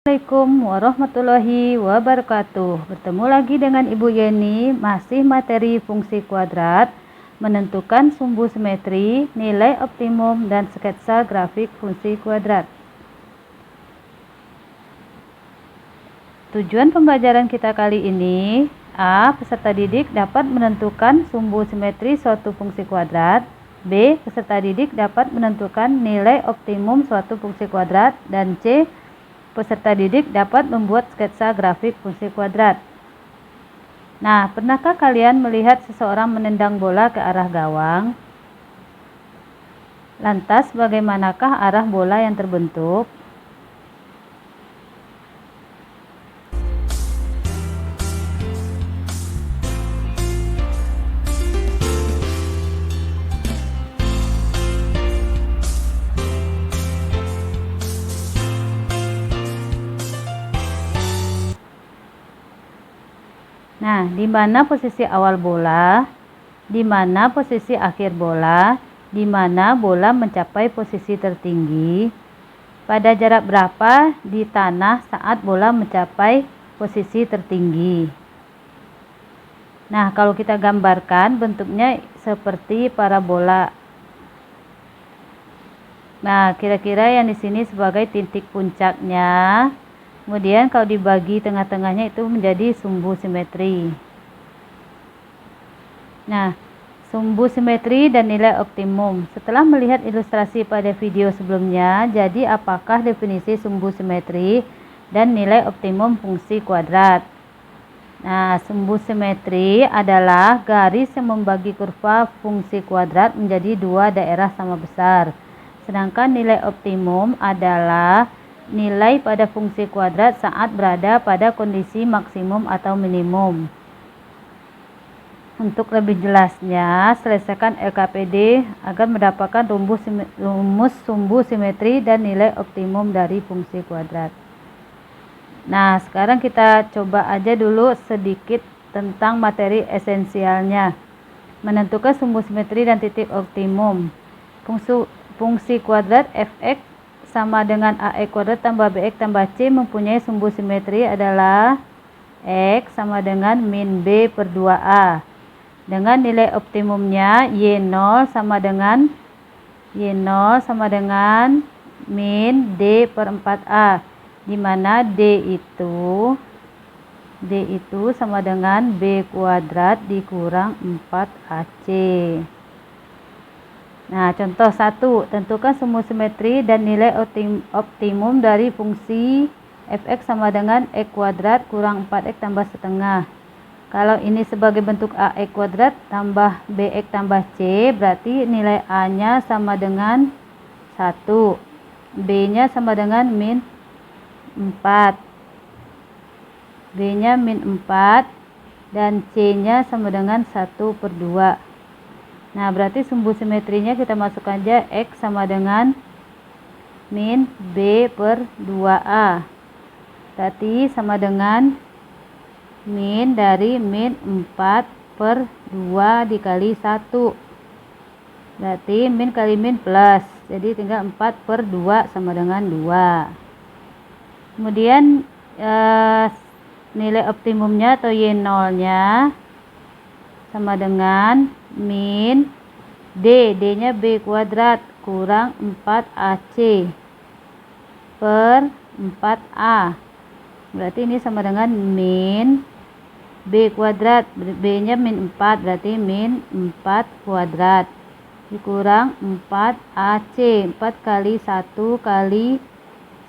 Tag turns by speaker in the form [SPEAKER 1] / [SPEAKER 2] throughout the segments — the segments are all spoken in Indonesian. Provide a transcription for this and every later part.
[SPEAKER 1] Assalamualaikum warahmatullahi wabarakatuh. Bertemu lagi dengan Ibu Yeni, masih materi fungsi kuadrat, menentukan sumbu simetri, nilai optimum, dan sketsa grafik fungsi kuadrat. Tujuan pembelajaran kita kali ini: A. Peserta didik dapat menentukan sumbu simetri suatu fungsi kuadrat. B. Peserta didik dapat menentukan nilai optimum suatu fungsi kuadrat. Dan C. Peserta didik dapat membuat sketsa grafik fungsi kuadrat. Nah, pernahkah kalian melihat seseorang menendang bola ke arah gawang? Lantas, bagaimanakah arah bola yang terbentuk? Nah, di mana posisi awal bola, di mana posisi akhir bola, di mana bola mencapai posisi tertinggi, pada jarak berapa di tanah saat bola mencapai posisi tertinggi. Nah, kalau kita gambarkan bentuknya seperti parabola. Nah, kira-kira yang di sini sebagai titik puncaknya. Kemudian kalau dibagi tengah-tengahnya itu menjadi sumbu simetri. Nah, sumbu simetri dan nilai optimum. Setelah melihat ilustrasi pada video sebelumnya, jadi apakah definisi sumbu simetri dan nilai optimum fungsi kuadrat? Nah, sumbu simetri adalah garis yang membagi kurva fungsi kuadrat menjadi dua daerah sama besar. Sedangkan nilai optimum adalah nilai pada fungsi kuadrat saat berada pada kondisi maksimum atau minimum. Untuk lebih jelasnya, selesaikan LKPD agar mendapatkan rumus sumbu simetri dan nilai optimum dari fungsi kuadrat. Nah, sekarang kita coba aja dulu sedikit tentang materi esensialnya. Menentukan sumbu simetri dan titik optimum. Fungsi kuadrat fx sama dengan ax kuadrat tambah bx tambah c mempunyai sumbu simetri adalah x sama dengan min b per 2a. Dengan nilai optimumnya y0 sama dengan min d per 4a, di mana d itu sama dengan b kuadrat dikurang 4ac. Nah, contoh 1, tentukan sumbu simetri dan nilai optimum dari fungsi fx sama dengan x kuadrat kurang 4x tambah setengah. Kalau ini sebagai bentuk ax kuadrat tambah bx tambah c, berarti nilai a-nya sama dengan 1, b-nya sama dengan min 4, b-nya min 4, dan c-nya sama dengan 1 per 2. Nah, berarti sumbu simetrinya kita masukkan aja x sama dengan min b per 2a. Berarti sama dengan min dari min 4 per 2 dikali 1. Berarti min kali min plus. Jadi tinggal 4 per 2 sama dengan 2. Kemudian nilai optimumnya atau y0-nya sama dengan min d-nya b kuadrat kurang 4ac per 4a. Berarti ini sama dengan min b kuadrat, b-nya min 4, berarti min 4 kuadrat dikurang 4ac, 4 kali 1 kali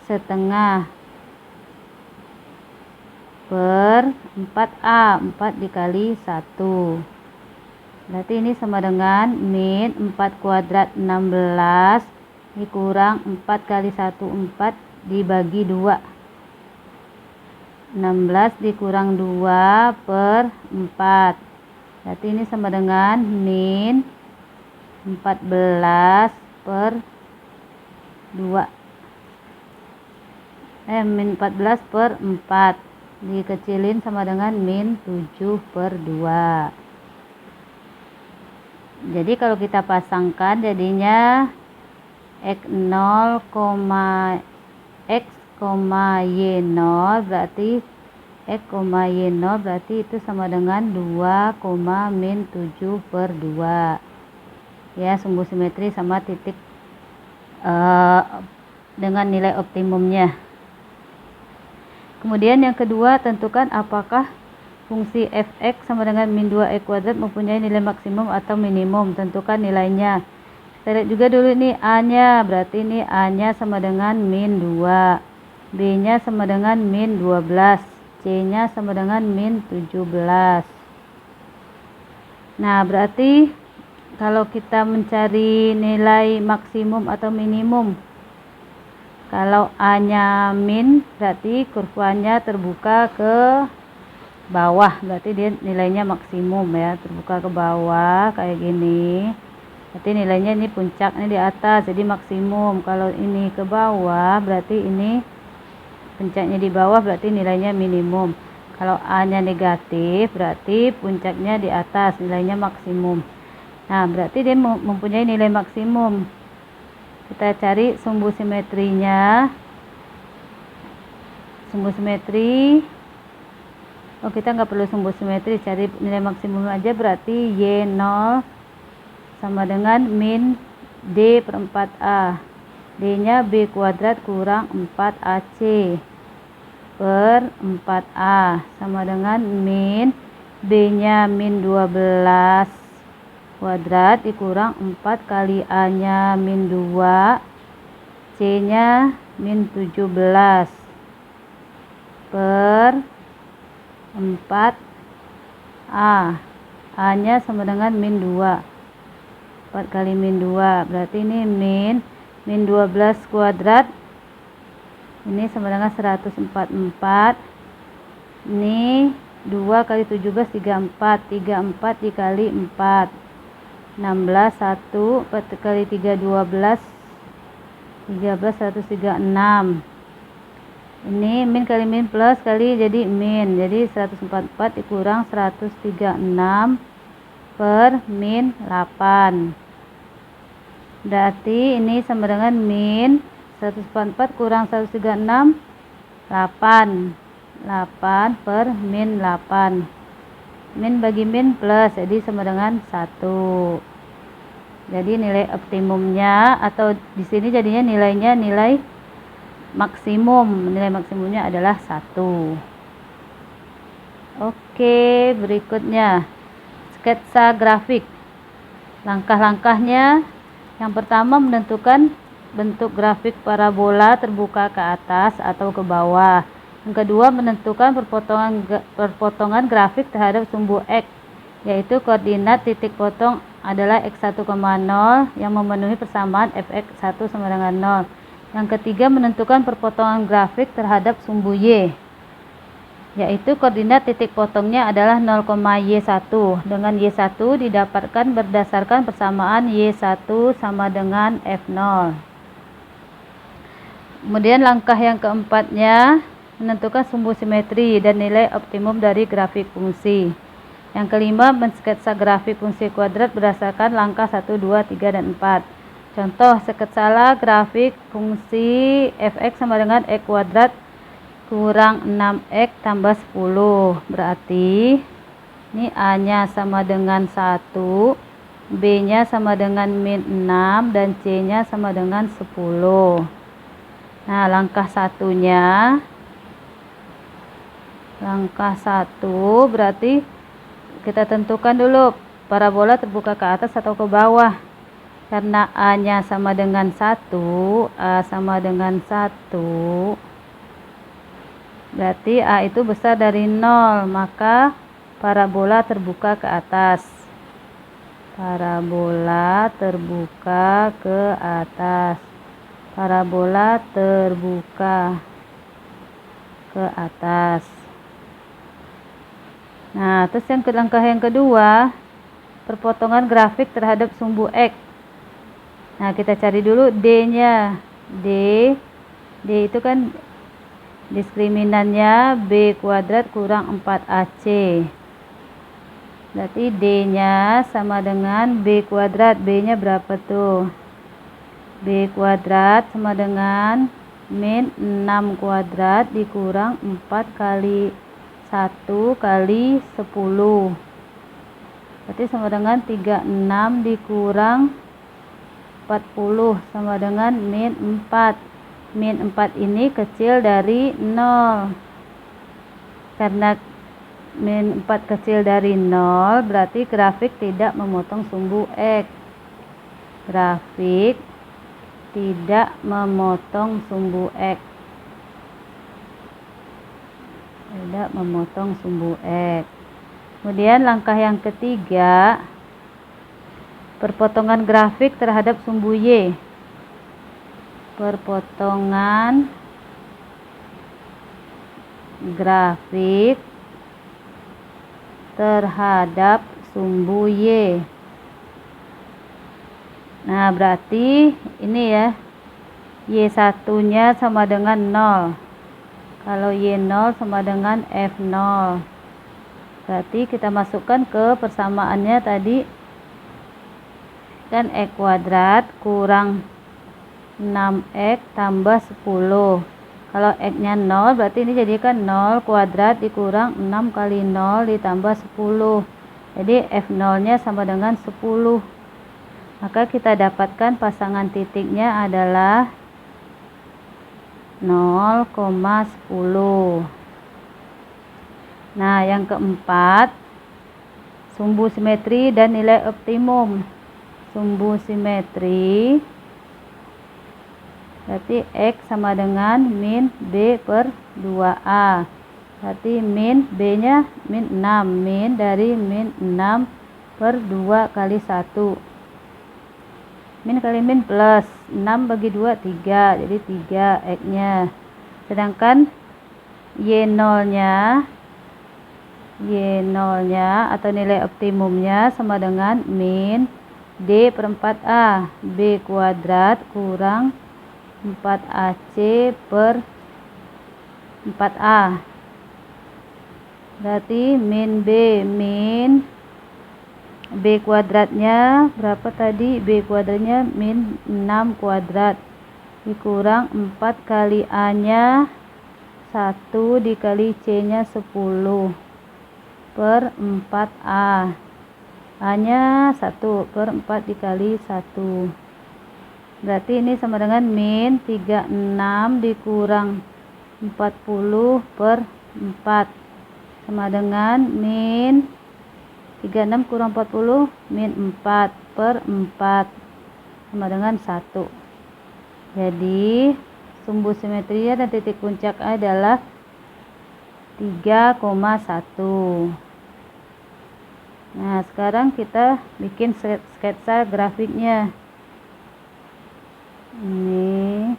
[SPEAKER 1] setengah per 4a, 4 dikali 1. Berarti ini sama dengan min 4 kuadrat 16 dikurang 4 kali 1, 4 dibagi 2. 16 dikurang 2 per 4. Berarti ini sama dengan min 14 per 2. Min 14 per 4. Dikecilin sama dengan min 7 per 2. Jadi kalau kita pasangkan jadinya x Y0 berarti X, Y0 berarti itu sama dengan 2, min 7/2. Ya, sumbu simetri sama titik dengan nilai optimumnya. Kemudian yang kedua, tentukan apakah fungsi f(x) sama dengan min 2x² mempunyai nilai maksimum atau minimum. Tentukan nilainya. Kita lihat juga dulu nih A-nya, berarti ini A-nya sama dengan min 2, B-nya sama dengan min 12, C-nya sama dengan min 17. Nah, berarti kalau kita mencari nilai maksimum atau minimum, kalau A-nya min berarti kurvanya terbuka ke bawah, berarti dia nilainya maksimum ya, terbuka ke bawah kayak gini. Berarti nilainya ini puncaknya di atas, jadi maksimum. Kalau ini ke bawah berarti ini puncaknya di bawah, berarti nilainya minimum. Kalau A-nya negatif berarti puncaknya di atas, nilainya maksimum. Nah, berarti dia mempunyai nilai maksimum. Kita cari sumbu simetrinya. Sumbu simetri, kita nggak perlu sumbu simetri, cari nilai maksimum aja. Berarti Y0 sama dengan min D/4A. D-nya B² kurang 4AC per 4A sama dengan min B-nya min 12 kuadrat dikurang 4 kali A-nya min 2, C-nya min 17 per 4A. A-nya sama dengan min 2. 4 kali min 2. Berarti ini min 12 kuadrat. Ini sama dengan 144. Ini 2 kali 17, 34. 34 dikali 4. 16, 1, 4 kali 3, 12, 13, 136. Ini min kali min plus kali jadi min, jadi 144 dikurang 136 per min 8. Berarti ini sama dengan min 144 kurang 136, 8 per min 8. Min bagi min plus, jadi sama dengan 1. Jadi nilai optimumnya atau di sini jadinya nilainya nilai maksimum. Nilai maksimumnya adalah 1. Oke, berikutnya sketsa grafik. Langkah-langkahnya, yang pertama menentukan bentuk grafik parabola terbuka ke atas atau ke bawah. Yang kedua, menentukan perpotongan grafik terhadap sumbu X, yaitu koordinat titik potong adalah x1,0 yang memenuhi persamaan fx1 sama dengan 0. Yang ketiga, menentukan perpotongan grafik terhadap sumbu Y, yaitu koordinat titik potongnya adalah 0,y1 dengan y1 didapatkan berdasarkan persamaan y1 sama dengan f0. Kemudian langkah yang keempatnya, menentukan sumbu simetri dan nilai optimum dari grafik fungsi. Yang kelima, mensketsa grafik fungsi kuadrat berdasarkan langkah 1, 2, 3, dan 4. Contoh, sketsalah grafik fungsi fx sama dengan x kuadrat kurang 6x tambah 10. Berarti ini A-nya sama dengan 1, B-nya sama dengan min 6, dan C-nya sama dengan 10. Nah, langkah satunya, langkah 1 berarti kita tentukan dulu parabola terbuka ke atas atau ke bawah. Karena A-nya sama dengan 1, A sama dengan 1, berarti A itu besar dari 0, maka parabola terbuka ke atas. Parabola terbuka ke atas. Parabola terbuka ke atas. Nah, terus langkah yang kedua, perpotongan grafik terhadap sumbu X. Nah, kita cari dulu D-nya. D itu kan diskriminannya B kuadrat kurang 4AC. Berarti D-nya sama dengan B kuadrat. B-nya berapa tuh? B kuadrat sama dengan min 6 kuadrat dikurang 4 kali 1 kali 10. Berarti sama dengan 36 dikurang 40 sama dengan min 4. Min 4 ini kecil dari 0. Karena min 4 kecil dari 0, berarti grafik tidak memotong sumbu X. Grafik tidak memotong sumbu X. Tidak memotong sumbu X. Kemudian langkah yang ketiga, perpotongan grafik terhadap sumbu Y. Perpotongan grafik terhadap sumbu Y. Nah, berarti ini ya, Y1 nya sama dengan 0. Kalau Y0 sama dengan F0. Berarti kita masukkan ke persamaannya tadi, kan X kuadrat kurang 6X tambah 10. Kalau X nya 0, berarti ini jadikan 0 kuadrat dikurang 6 kali 0 ditambah 10. Jadi F0 nya sama dengan 10. Maka kita dapatkan pasangan titiknya adalah 0,10. Nah, yang keempat, sumbu simetri dan nilai optimum. Sumbu simetri berarti X sama dengan min B per 2A. Berarti min B nya min 6. Min dari min 6 per 2 kali 1. Min kali min plus 6 bagi 2 3, jadi 3 X nya. Sedangkan Y0 nya atau nilai optimumnya sama dengan min D per 4A. B kuadrat kurang 4AC per 4A. Berarti min B kuadratnya berapa tadi? B kuadratnya min 6 kuadrat dikurang 4 kali A nya 1 dikali C nya 10 per 4A. A nya 1 per 4 dikali 1. Berarti ini sama dengan min 36 dikurang 40 per 4. Sama dengan min 36 kurang 40 min 4 per 4 sama dengan 1. Jadi sumbu simetrinya dan titik puncak adalah 3,1. Nah, sekarang kita bikin sketsa grafiknya. Ini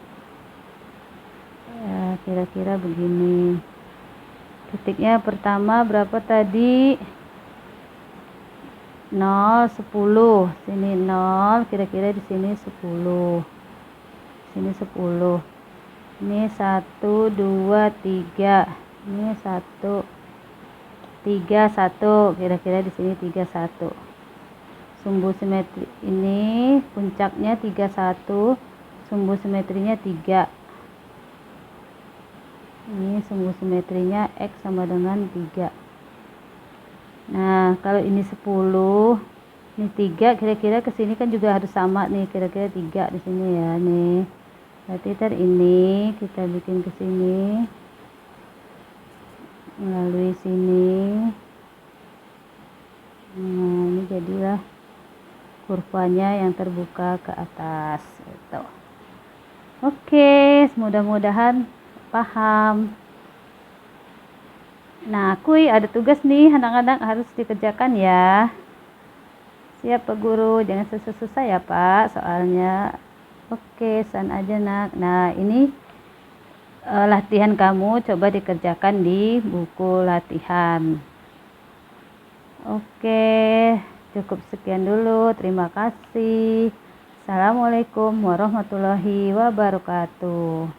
[SPEAKER 1] ya, kira-kira begini. Titiknya pertama berapa tadi? 0, 10. Sini 0, kira-kira di sini 10. Sini 10. Ini 1 2 3. Ini 1 3 1. Kira-kira di sini 31. Sumbu simetri ini puncaknya 31, sumbu simetrinya 3. Ini sumbu simetrinya X sama dengan 3. Nah, kalau ini 10, ini 3, kira-kira ke sini kan juga harus sama nih, kira-kira 3 di sini ya nih. Berarti ntar ini kita bikin ke sini melalui sini. Nah, ini jadilah kurvanya yang terbuka ke atas itu. Oke, mudah-mudahan paham. Nah, kuy ada tugas nih anak-anak harus dikerjakan ya. Siap Pak Guru, jangan susah-susah ya Pak soalnya. Oke, san aja nak. Nah, ini latihan kamu coba dikerjakan di buku latihan. Oke, cukup sekian dulu. Terima kasih. Assalamualaikum warahmatullahi wabarakatuh.